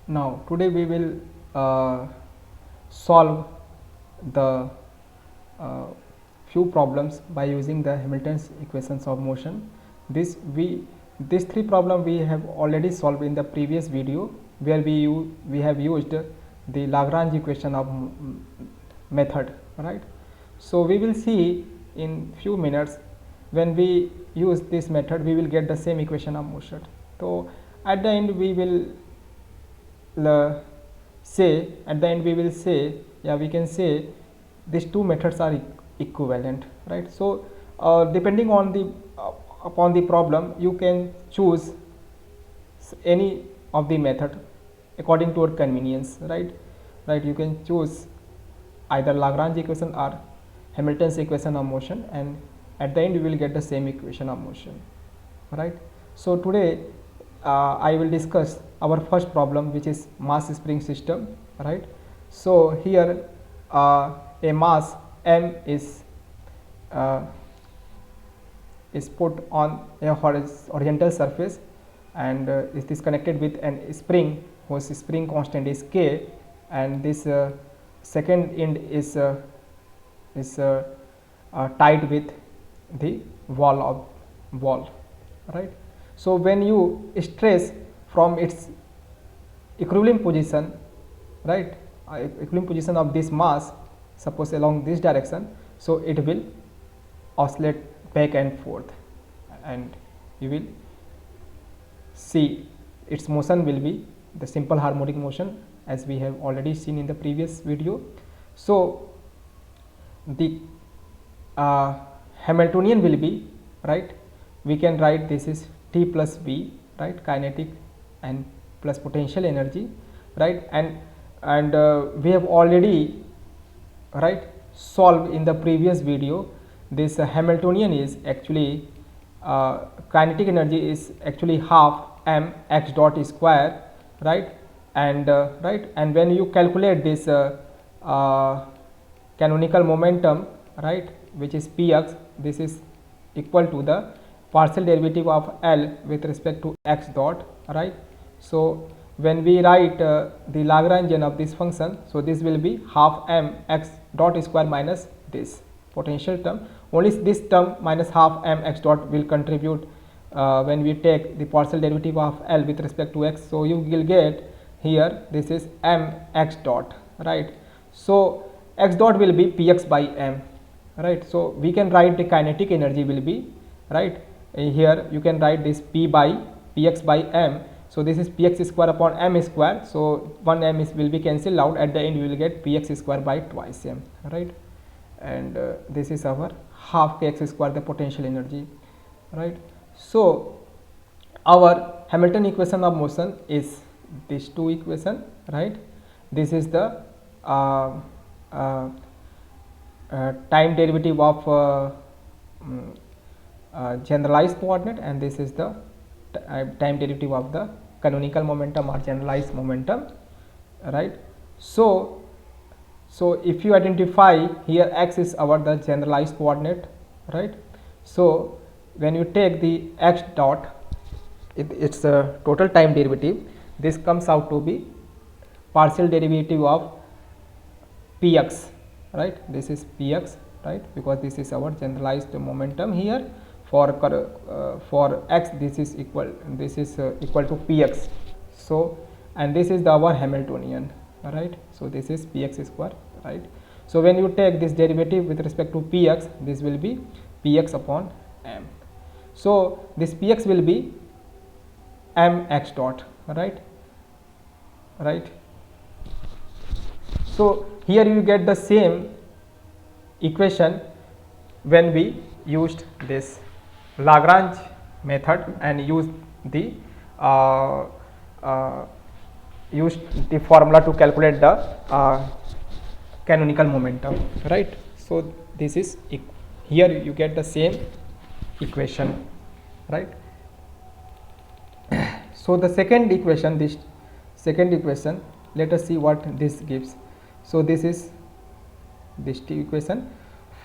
Now today we will solve the uh, few problems by using the Hamilton's equations of motion. These three problems we have already solved in the previous video, where we have used the Lagrange equation of method, right. So we will see in few minutes, when we use this method we will get the same equation of motion. So at the end we will say, we will say, yeah, we can say these two methods are equivalent, right. So depending on the upon the problem, you can choose any of the method according to your convenience, right. You can choose either Lagrange equation or Hamilton's equation of motion, and at the end you will get the same equation of motion, right. So today I will discuss our first problem, which is mass spring system, right. So here a mass m uh, is put on a horizontal surface, and it is connected with an spring whose spring constant is k, and this second end is tied with the wall, right. So when you stress from its equilibrium position, right, equilibrium position of this mass, suppose along this direction, so it will oscillate back and forth, and you will see its motion will be the simple harmonic motion, as we have already seen in the previous video. So the Hamiltonian will be, right, we can write this is T plus V, right, kinetic and plus potential energy, right, and we have already, right, solved in the previous video. This Hamiltonian is actually kinetic energy is actually half m x dot square, right, and when you calculate this canonical momentum, right, which is px, this is equal to the partial derivative of L with respect to x dot, right. So when we write the Lagrangian of this function, so this will be half m x dot square minus this potential term. Only this term minus half m x dot will contribute when we take the partial derivative of L with respect to x. So you will get here this is m x dot, right. So x dot will be px by m, right. So we can write the kinetic energy will be, right, here you can write this p by px by m. So this is px square upon m square, so one m will be cancelled out, at the end you will get px square by twice m, right, and this is our half kx square, the potential energy, right. So our Hamilton equation of motion is these two equation, right. This is the time derivative of generalized coordinate, and this is the time derivative of the canonical momentum or generalized momentum, right. So if you identify here, x is our the generalized coordinate, right. So when you take the x dot, its a total time derivative, this comes out to be partial derivative of px, right. This is px, right, because this is our generalized momentum here. For x, this is equal to px. So and this is our Hamiltonian, right. So this is px square, right. So when you take this derivative with respect to px, this will be px upon m. So this px will be m x dot, right. So here you get the same equation when we used this Lagrange method and used the formula to calculate the canonical momentum, right. So this is here you get the same equation, right. So the second equation, let us see what this gives. So this is this equation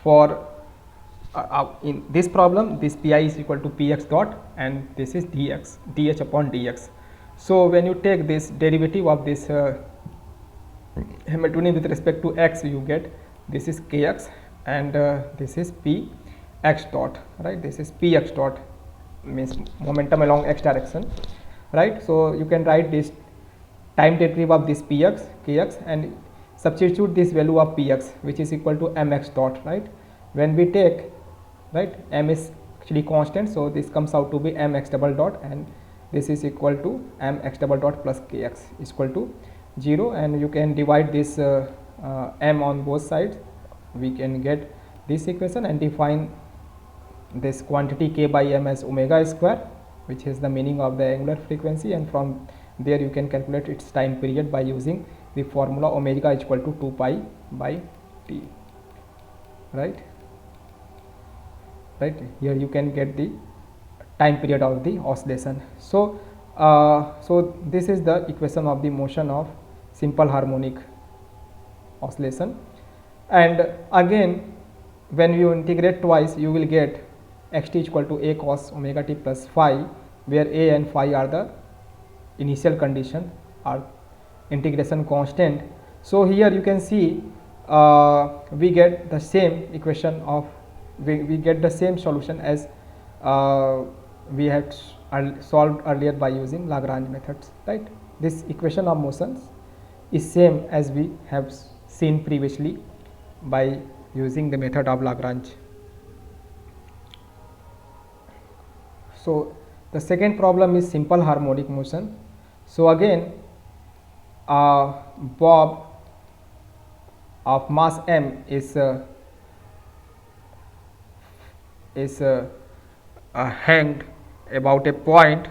for in this problem, this pi is equal to px dot, and this is dh upon dx. So when you take this derivative of this Hamiltonian with respect to x, you get this is kx and this is p x dot, right? This is p x dot, means momentum along x direction, right? So you can write this time derivative of this px kx and substitute this value of px, which is equal to mx dot, right? When we take, right, m is actually constant, so this comes out to be mx double dot, and this is equal to mx double dot plus kx is equal to 0, and you can divide this m on both sides. We can get this equation and define this quantity k by m as omega square, which is the meaning of the angular frequency, and from there you can calculate its time period by using the formula omega is equal to 2 pi by t, right? Right, here you can get the time period of the oscillation. So so this is the equation of the motion of simple harmonic oscillation. And again, when you integrate twice, you will get xt equal to a cos omega t plus phi, where a and phi are the initial condition, are integration constant. So here you can see we get the same equation of we get the same solution as we had solved earlier by using Lagrange methods, right? This equation of motions is same as we have seen previously by using the method of Lagrange. So the second problem is simple harmonic motion. So again, bob of mass m is hanged about a point,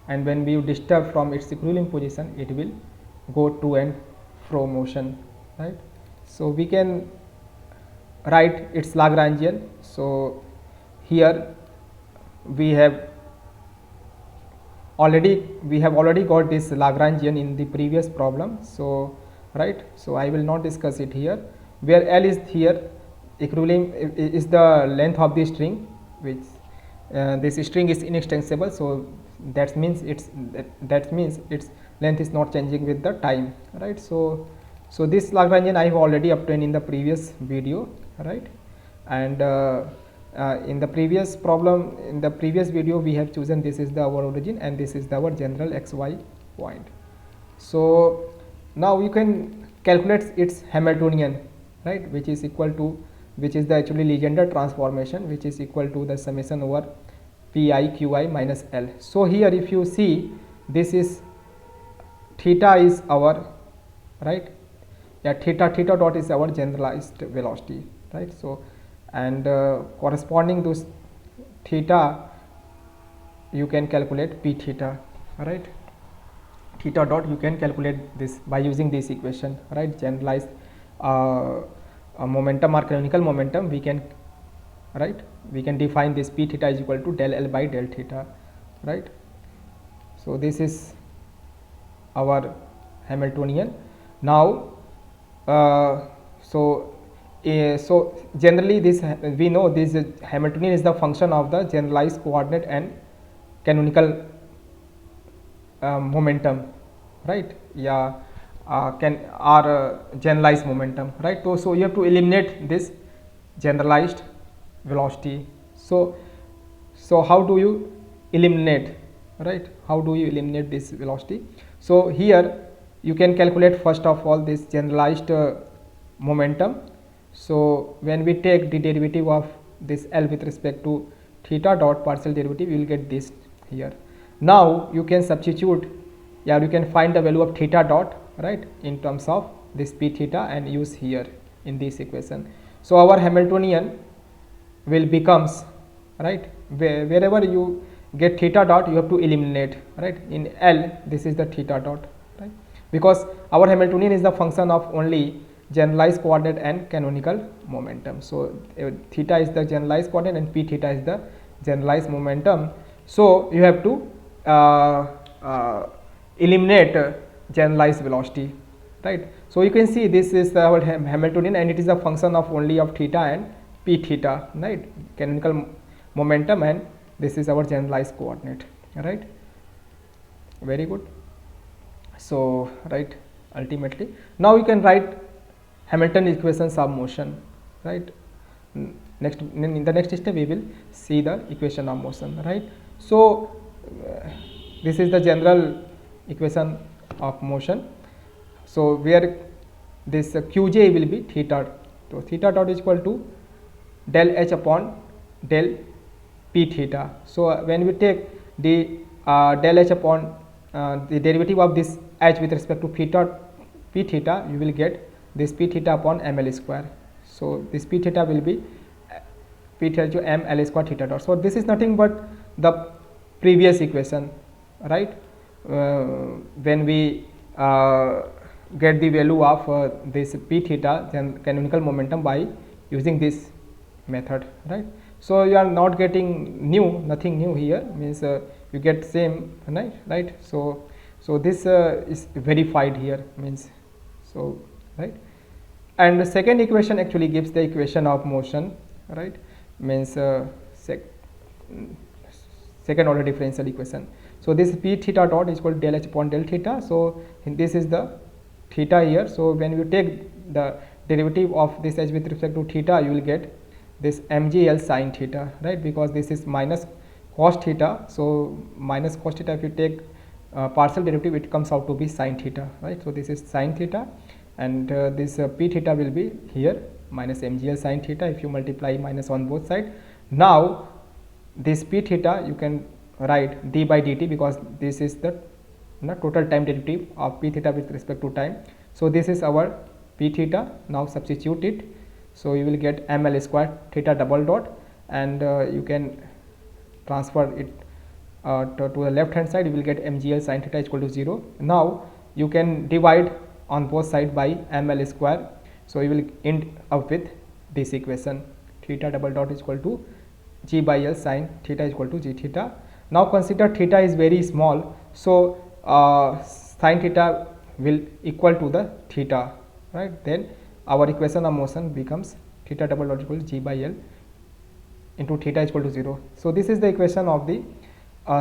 and when we disturb from its equilibrium position, it will go to and fro motion, right? So we can write its Lagrangian. So here we have already got this Lagrangian in the previous problem. So right, so I will not discuss it here. Where L is here, equilibrium is the length of the string, which this string is inextensible, so that means its length is not changing with the time, right? So this Lagrangian I have already obtained in the previous video, right? And in the previous problem, in the previous video, we have chosen this is our origin and this is our general xy point. So now you can calculate its Hamiltonian, right, which is equal to, which is the actually Legendre transformation, which is equal to the summation over pi qi minus L. So here if you see, this is theta is our, right, yeah, theta dot is our generalized velocity, right? So and corresponding to theta, you can calculate p theta, right? Theta dot you can calculate this by using this equation, right? Generalized momentum or canonical momentum, we can, right, we can define this p theta is equal to del L by del theta, right? So this is our Hamiltonian. Now so generally this we know this Hamiltonian is the function of the generalized coordinate and canonical momentum, right? Yeah, generalized momentum, right? So you have to eliminate this generalized velocity. So how do you eliminate, right? How do you eliminate this velocity? So here you can calculate first of all this generalized momentum. So when we take the derivative of this L with respect to theta dot partial derivative, you will get this here. Now you can substitute, yeah, you can find the value of theta dot, right, in terms of this p theta and use here in this equation. So our Hamiltonian will becomes, right, wherever you get theta dot, you have to eliminate, right? In L, this is the theta dot, right? Because our Hamiltonian is the function of only generalized coordinate and canonical momentum. So theta is the generalized coordinate and p theta is the generalized momentum. So you have to eliminate generalized velocity, right? So you can see this is our Hamiltonian and it is a function of only of theta and p theta, right? Canonical momentum, and this is our generalized coordinate, right? Very good. So right, ultimately now you can write Hamilton equations of motion, right. Next, in the next step we will see the equation of motion, right. So this is the general equation of motion. So where this qj will be theta, so theta dot is equal to del h upon del p theta. So when we take the del h upon the derivative of this h with respect to theta p theta, you will get this p theta upon ml square. So this p theta will be p theta to m l square theta dot. So this is nothing but the previous equation, right. When we get the value of this p theta, then canonical momentum, by using this method, right. So you are not getting new, nothing new here, means you get same, right. So this is verified here, means, so right. And the second equation actually gives the equation of motion, right, means second order differential equation. So this p theta dot is equal to del h upon del theta. So this is the theta here. So when you take the derivative of this h with respect to theta, you will get this mgl sin theta, right, because this is minus cos theta. So minus cos theta, if you take partial derivative, it comes out to be sin theta, right. So this is sin theta, and this p theta will be here minus mgl sin theta if you multiply minus on both sides. Now this p theta you can write d by dt, because this is the total time derivative of p theta with respect to time. So this is our p theta. Now substitute it, so you will get ml square theta double dot, and you can transfer it to the left hand side. You will get mgl sin theta is equal to 0. Now you can divide on both sides by ml square. So you will end up with this equation, theta double dot is equal to g by l sin theta is equal to g theta. Now consider theta is very small, so sin theta will equal to the theta, right. Then our equation of motion becomes theta double dot equal to g by l into theta is equal to 0. So this is the equation of the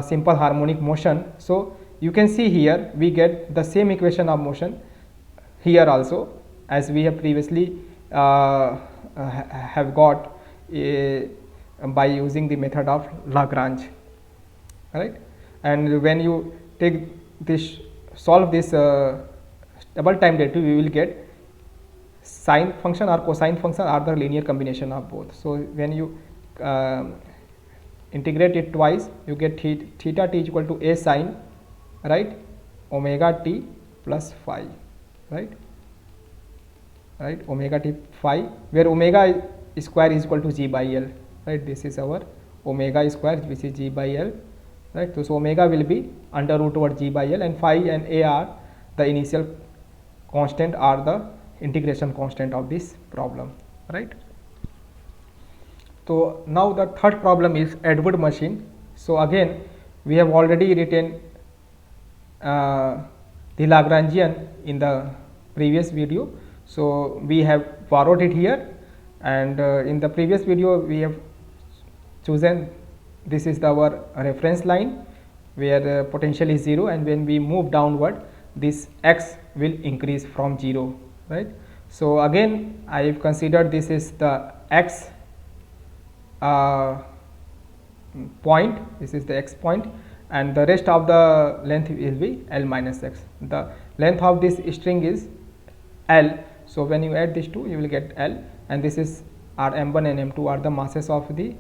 simple harmonic motion. So you can see here we get the same equation of motion here also, as we have previously have got by using the method of Lagrange, right. And when you take this, solve this double time derivative, we will get sine function or cosine function or the linear combination of both. So when you integrate it twice, you get theta t is equal to a sine, right, omega t plus phi, right, omega t phi, where omega square is equal to g by l, right. This is our omega square, which is g by l, right. So omega will be under root over g by l, and phi and a are the initial constant, are the integration constant of this problem, right. So now the third problem is Edward machine. So again we have already written the Lagrangian in the previous video. So we have borrowed it here, and in the previous video we have chosen, this is our reference line where potential is 0, and when we move downward, this x will increase from 0, right. So again I have considered this is the x point, this is the x point, and the rest of the length will be L minus x. The length of this string is L. So when you add these two, you will get L, and this is R m1 and m2 are the masses of the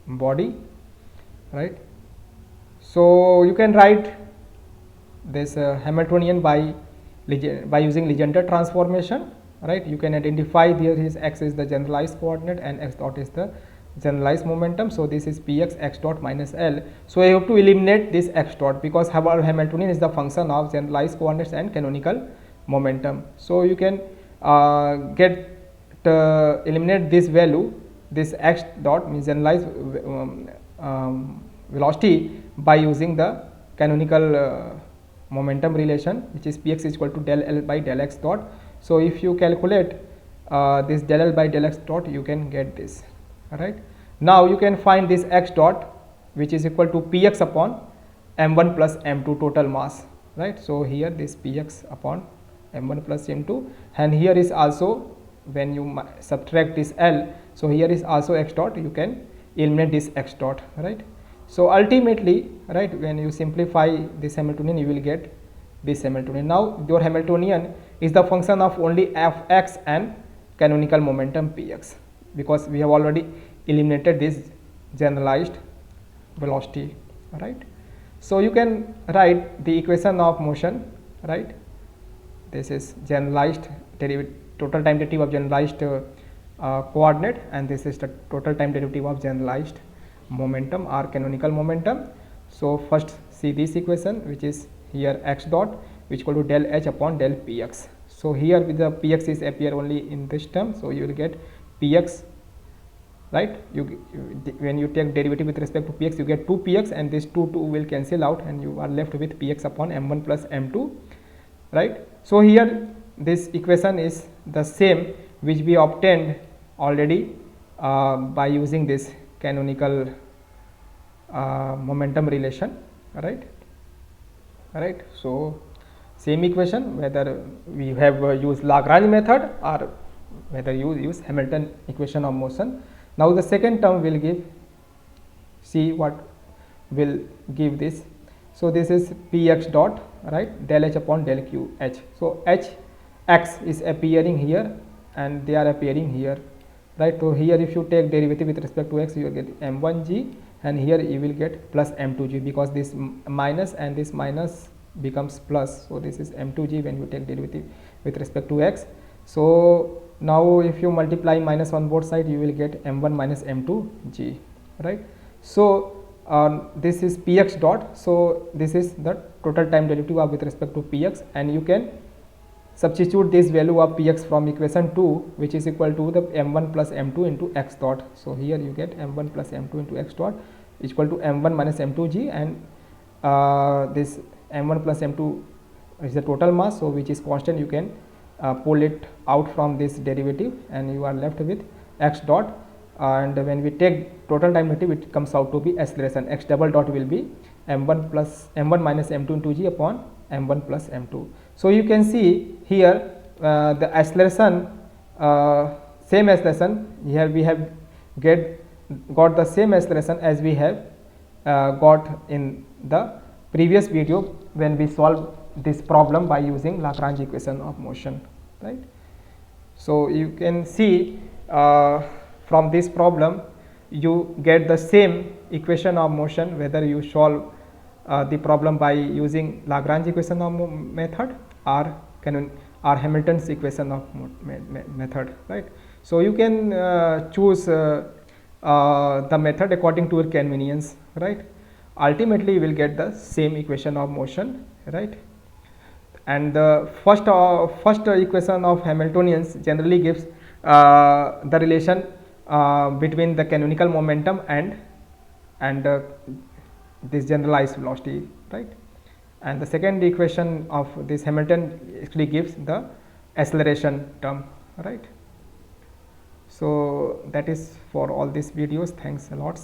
body, right. So you can write this Hamiltonian by using Legendre transformation, right. You can identify here his x is the generalized coordinate and x dot is the generalized momentum. So this is px x dot minus L. So I have to eliminate this x dot, because our Hamiltonian is the function of generalized coordinates and canonical momentum. So you can eliminate this value, this x dot means generalized velocity, by using the canonical momentum relation, which is px is equal to del L by del x dot. So if you calculate this del L by del x dot, you can get this, right. Now you can find this x dot, which is equal to px upon m1 plus m2 total mass, right? So here this px upon m1 plus m2, and here is also, when you subtract this L, so here is also x dot, you can eliminate this x dot, right? So ultimately, right, when you simplify this Hamiltonian, you will get this Hamiltonian. Now your Hamiltonian is the function of only fx and canonical momentum px, because we have already eliminated this generalized velocity, right? So you can write the equation of motion, right? This is generalized derivative, total time derivative of generalized coordinate, and this is the total time derivative of generalized momentum or canonical momentum. So first see this equation, which is here x dot, which equal to del h upon del px. So here with the px is appear only in this term, so you will get px, right? When you take derivative with respect to px, you get 2 px, and this 2 will cancel out, and you are left with px upon m1 plus m2, right? So here this equation is the same which we obtained already by using this canonical momentum relation, right? So same equation, whether we have used Lagrange method or whether you use Hamilton equation of motion. Now the second term will give, see what will give this. So this is px dot, right, del h upon del q h. So h x is appearing here and they are appearing here, right? So here if you take derivative with respect to x, you will get m1g, and here you will get plus m2g, because this minus and this minus becomes plus. So this is m2g when you take derivative with respect to x. So now if you multiply minus on both sides, you will get m1 minus m2g, right? So this is px dot, so this is the total time derivative of with respect to px, and you can substitute this value of px from equation 2, which is equal to the m1 plus m2 into x dot. So here you get m1 plus m2 into x dot is equal to m1 minus m2g, and this m1 plus m2 is the total mass, so which is constant. You can pull it out from this derivative, and you are left with x dot, and when we take total time derivative, it comes out to be acceleration. X double dot will be m1 minus m2 into g upon m1 plus m2. So you can see here the acceleration, same acceleration. Here we have got the same acceleration as we have got in the previous video when we solved this problem by using Lagrange equation of motion, right? So you can see from this problem you get the same equation of motion whether you solve the problem by using Lagrange equation of method or Hamilton's equation of method, right? So you can choose the method according to your convenience, right? Ultimately you will get the same equation of motion, right? And the first equation of Hamiltonians generally gives the relation between the canonical momentum and this generalized velocity, right? And the second equation of this Hamilton actually gives the acceleration term, right? So that is for all these videos. Thanks a lot.